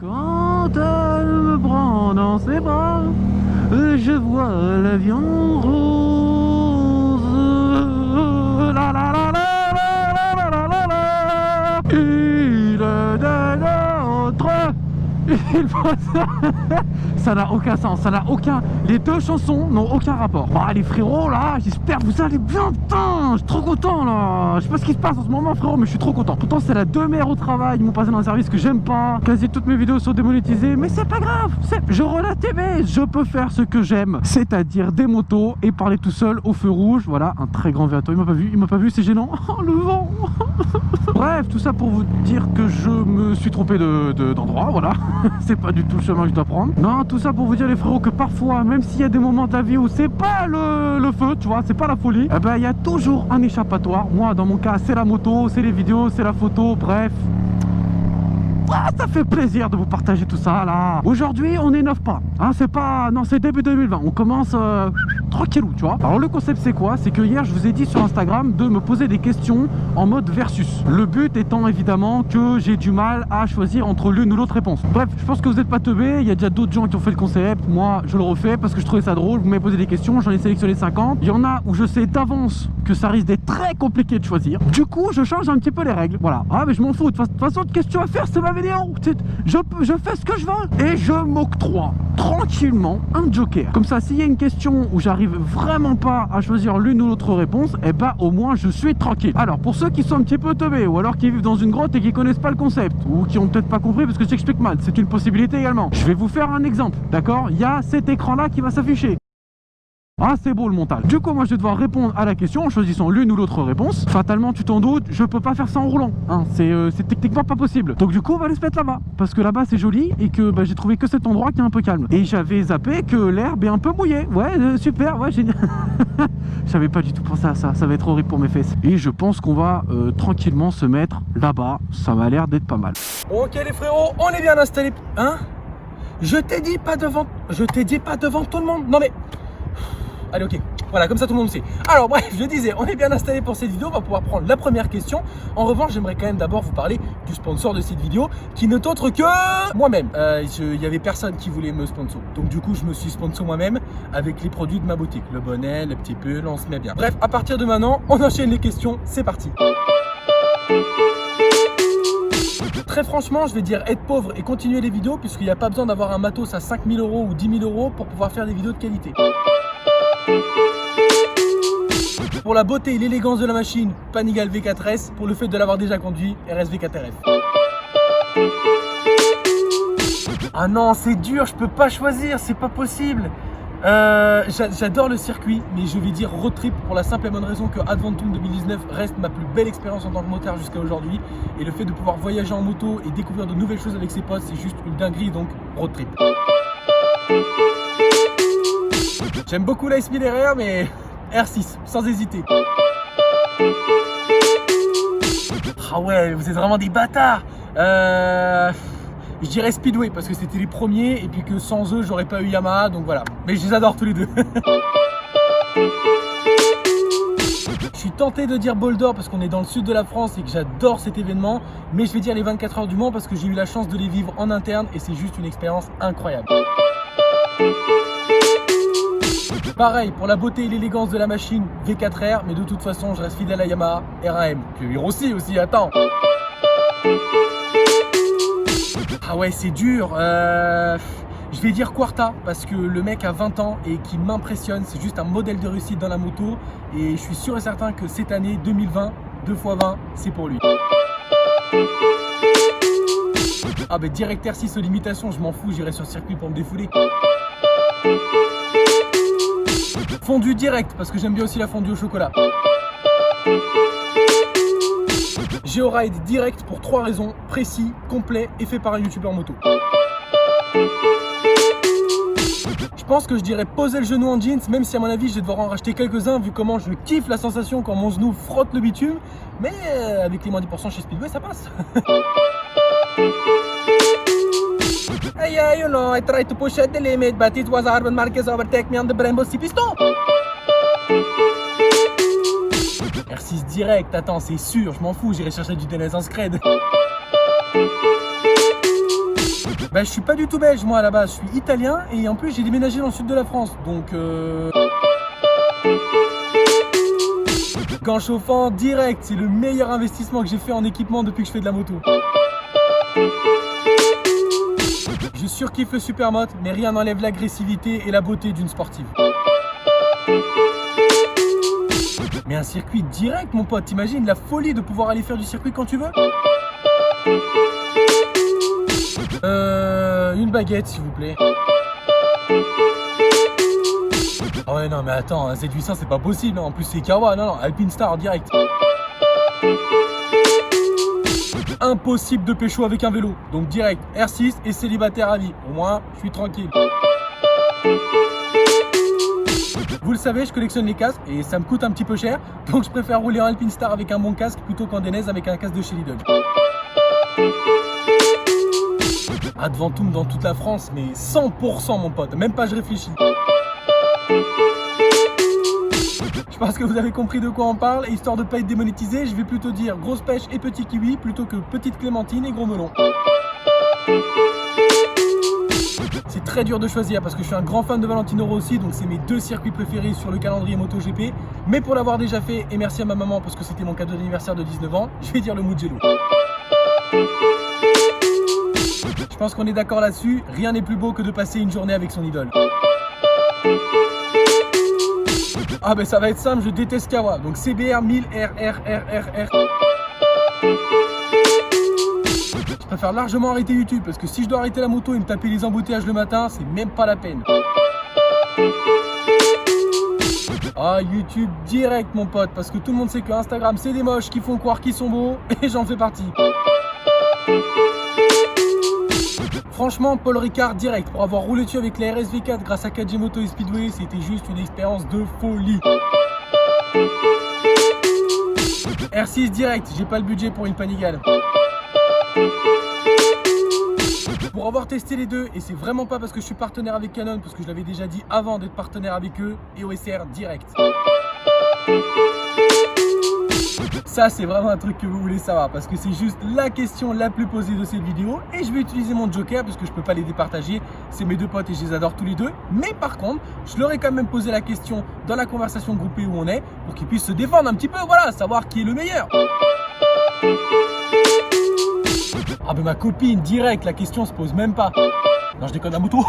Quand elle me prend dans ses bras, je vois l'avion rose. La la la la la la la la la. Il est notre. Ça n'a aucun sens, ça n'a aucun... Les deux chansons n'ont aucun rapport. Ah les frérots là, j'espère que vous allez bien, putain. Je suis trop content là. Je sais pas ce qui se passe en ce moment frérot, mais je suis trop content. Pourtant c'est la demi-heure au travail, ils m'ont passé dans un service que j'aime pas. Quasi toutes mes vidéos sont démonétisées, mais c'est pas grave. Je relate TV, je peux faire ce que j'aime, c'est-à-dire des motos et parler tout seul au feu rouge. Voilà, un très grand Véato. Il m'a pas vu, c'est gênant. Oh le vent. Bref, tout ça pour vous dire que je me suis trompé d'endroit, voilà. C'est pas du tout le chemin que je dois prendre. Non, tout ça pour vous dire les frérots que parfois, même s'il y a des moments de la vie où c'est pas le feu, tu vois, c'est pas la folie, eh ben il y a toujours un échappatoire. Moi dans mon cas c'est la moto, c'est les vidéos, c'est la photo, bref. Ah, ça fait plaisir de vous partager tout ça là. Aujourd'hui on est 9 pas, hein, c'est pas... Non, c'est début 2020, on commence tranquillou, tu vois. Alors le concept c'est quoi? C'est que hier je vous ai dit sur Instagram de me poser des questions en mode versus. Le but étant évidemment que j'ai du mal à choisir entre l'une ou l'autre réponse. Bref, je pense que vous n'êtes pas teubés, il y a déjà d'autres gens qui ont fait le concept. Moi je le refais parce que je trouvais ça drôle, vous m'avez posé des questions, j'en ai sélectionné 50. Il y en a où je sais d'avance que ça risque d'être très compliqué de choisir. Du coup je change un petit peu les règles, voilà. Ah mais je m'en fous, de toute façon qu'est-ce que tu vas faire? C'est ma vidéo. Je fais ce que je veux et je m'octroie tranquillement un joker. Comme ça, s'il y a une question où j'arrive vraiment pas à choisir l'une ou l'autre réponse, et bah au moins je suis tranquille. Alors pour ceux qui sont un petit peu teubés ou alors qui vivent dans une grotte et qui connaissent pas le concept ou qui ont peut-être pas compris parce que j'explique mal, c'est une possibilité également. Je vais vous faire un exemple, d'accord? Il y a cet écran là qui va s'afficher. Ah c'est beau le montage. Du coup moi je vais devoir répondre à la question en choisissant l'une ou l'autre réponse. Fatalement tu t'en doutes, je peux pas faire ça en roulant, hein. C'est techniquement pas possible. Donc du coup on va aller se mettre là-bas. Parce que là-bas c'est joli et que bah, j'ai trouvé que cet endroit qui est un peu calme. Et j'avais zappé que l'herbe est un peu mouillée. Ouais super, ouais génial. J'avais pas du tout pensé à ça, ça va être horrible pour mes fesses. Et je pense qu'on va tranquillement se mettre là-bas. Ça m'a l'air d'être pas mal. Ok les frérots, on est bien installés. Hein? Je t'ai dit pas devant tout le monde. Non mais... Allez ok, voilà comme ça tout le monde sait. Alors bref, je disais, on est bien installé pour cette vidéo, on va pouvoir prendre la première question. En revanche, j'aimerais quand même d'abord vous parler du sponsor de cette vidéo, qui n'est autre que moi-même. Il n'y avait personne qui voulait me sponsor. Donc du coup, je me suis sponsor moi-même avec les produits de ma boutique. Le bonnet, le petit pull, on se met bien. Bref, à partir de maintenant, on enchaîne les questions, c'est parti. Très franchement, je vais dire être pauvre et continuer les vidéos puisqu'il n'y a pas besoin d'avoir un matos à 5 000 € ou 10 000 € pour pouvoir faire des vidéos de qualité. Pour la beauté et l'élégance de la machine, Panigale V4S. Pour le fait de l'avoir déjà conduit, RS V4RF. Ah non, c'est dur, je peux pas choisir, c'est pas possible. J'adore le circuit, mais je vais dire road trip pour la simple et bonne raison que Adventum 2019 reste ma plus belle expérience en tant que motard jusqu'à aujourd'hui. Et le fait de pouvoir voyager en moto et découvrir de nouvelles choses avec ses potes, c'est juste une dinguerie, donc road trip. J'aime beaucoup la S1000 RR, mais R6, sans hésiter. Ah ouais, vous êtes vraiment des bâtards. Je dirais Speedway parce que c'était les premiers et puis que sans eux j'aurais pas eu Yamaha, donc voilà. Mais je les adore tous les deux. Je suis tenté de dire Boulder parce qu'on est dans le sud de la France et que j'adore cet événement, mais je vais dire les 24 heures du Mans parce que j'ai eu la chance de les vivre en interne et c'est juste une expérience incroyable. Pareil, pour la beauté et l'élégance de la machine, V4R, mais de toute façon, je reste fidèle à Yamaha, R1M. Puis Rossi aussi, attends. Ah ouais, c'est dur. Je vais dire Quarta, parce que le mec a 20 ans et qui m'impressionne. C'est juste un modèle de réussite dans la moto. Et je suis sûr et certain que cette année, 2020, 2x20, c'est pour lui. Ah bah direct R6 aux limitations, je m'en fous, j'irai sur le circuit pour me défouler. Fondue direct, parce que j'aime bien aussi la fondue au chocolat. Georide direct pour 3 raisons, précis, complet et fait par un youtubeur moto. Je pense que je dirais poser le genou en jeans, même si à mon avis je vais devoir en racheter quelques-uns vu comment je kiffe la sensation quand mon genou frotte le bitume. Mais avec les moins 10% chez Speedway ça passe. Yeah, you know, I tried to push at the limit, but it was Arben Marquez overtake me on the Brembo 6 piston. R6 direct, attends, c'est sûr, je m'en fous, j'irai chercher du DNS en scred. Bah je suis pas du tout belge moi à la base, je suis italien et en plus j'ai déménagé dans le sud de la France. Donc Gants chauffants direct, c'est le meilleur investissement que j'ai fait en équipement depuis que je fais de la moto. Je surkiffe le supermoto, mais rien n'enlève l'agressivité et la beauté d'une sportive. Mais un circuit direct mon pote, t'imagines la folie de pouvoir aller faire du circuit quand tu veux. Une baguette s'il vous plaît. Ah ouais non mais attends, un Z800 c'est pas possible, en plus c'est Kawa, non, Alpinestar direct. Impossible de pécho avec un vélo, donc direct, R6 et célibataire à vie, au moins je suis tranquille. Vous le savez, je collectionne les casques et ça me coûte un petit peu cher, donc je préfère rouler en Alpinestar avec un bon casque plutôt qu'en Denez avec un casque de chez Lidl. Adventum dans toute la France, mais 100% mon pote, même pas je réfléchis. Je pense que vous avez compris de quoi on parle, et histoire de pas être démonétisé, je vais plutôt dire grosse pêche et petit kiwi plutôt que petite clémentine et gros melon. C'est très dur de choisir parce que je suis un grand fan de Valentino Rossi, donc c'est mes deux circuits préférés sur le calendrier MotoGP. Mais pour l'avoir déjà fait, et merci à ma maman parce que c'était mon cadeau d'anniversaire de 19 ans, je vais dire le Mugello. Je pense qu'on est d'accord là-dessus, rien n'est plus beau que de passer une journée avec son idole. Ah ben ça va être simple, je déteste Kawa, donc CBR 1000 RRRRR. Je préfère largement arrêter YouTube parce que si je dois arrêter la moto et me taper les embouteillages le matin, c'est même pas la peine. Ah YouTube direct mon pote, parce que tout le monde sait que Instagram c'est des moches qui font croire qu'ils sont beaux et j'en fais partie. Franchement, Paul Ricard direct, pour avoir roulé dessus avec la RSV4 grâce à 4G Moto et Speedway, c'était juste une expérience de folie. R6 direct, j'ai pas le budget pour une Panigale. Pour avoir testé les deux, et c'est vraiment pas parce que je suis partenaire avec Canon, parce que je l'avais déjà dit avant d'être partenaire avec eux, et OSR direct. Ça c'est vraiment un truc que vous voulez savoir parce que c'est juste la question la plus posée de cette vidéo et je vais utiliser mon joker parce que je peux pas les départager, c'est mes deux potes et je les adore tous les deux, mais par contre je leur ai quand même posé la question dans la conversation groupée où on est pour qu'ils puissent se défendre un petit peu, voilà, savoir qui est le meilleur. Ah ben ma copine direct, la question se pose même pas. Non je déconne, la moto.